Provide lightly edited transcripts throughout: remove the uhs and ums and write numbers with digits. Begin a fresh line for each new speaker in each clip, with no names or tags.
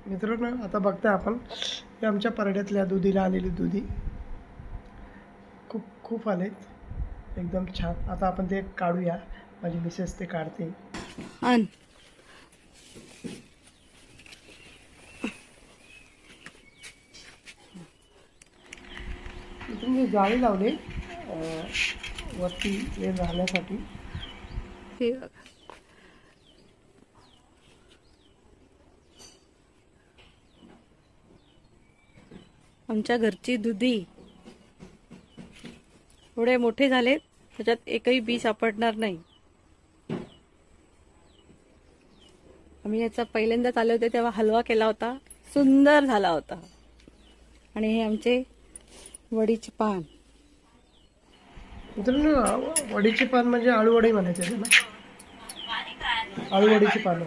मित्रांनो आता बघताय आपण हे आमच्या परड्यातल्या दुधीला आलेली दुधी खूप खूप आलेत एकदम छान। आता आपण ते काढूया, माझी मिसेस ते काढते।
आण
तुम्ही जाळी लावले वरती हे राहण्यासाठी।
हे बघा आमच्या घरची दुधी एवढे मोठे झालेत, त्याच्यात एकही बी सापडणार नाही। आम्ही याचा पहिल्यांदाच आले होते तेव्हा हलवा केला होता, सुंदर झाला होता। आणि हे आमचे वडीचे पान।
मित्रांनो वडीचे पान म्हणजे आळूवडी म्हणायचे त्याला, आळूवडीची पानं।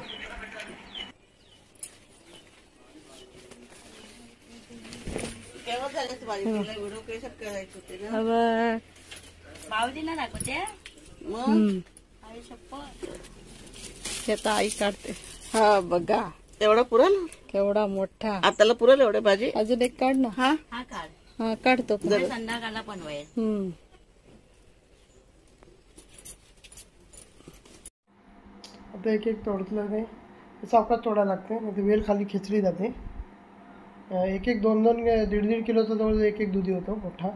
आता आई काढते।
हा बघा एवढा पुरल,
केवढा मोठा
आताला पुरल एवढे भाजी।
अजून एक काढ ना।
हा
हा काढतो
संध्याकाळला पण होईल।
आता एक एक तोडलं नाही, चौकात तोडायला लागते, मग ते वेल खाली खेचली जाते। एक एक दोन दोन दीड दीड किलोचा जवळ एक एक दुधी होतो मोठा।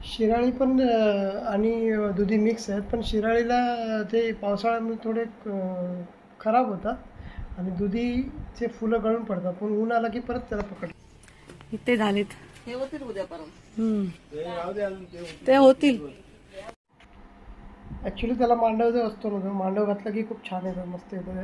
शिराळी पण आणि दुधी मिक्स आहेत, पण शिराळीला ते पावसाळ्यामध्ये थोडे खराब होतात आणि दुधीचे फुलं गळून पडतात, पण ऊन आला की परत त्याला पकडतात।
इथे झालेत,
हे होतील उद्या परवा।
ते होतील।
ॲक्च्युली त्याला मांडव जो असतो ना, मांडव घातला की खूप छान येतं, मस्त येतं।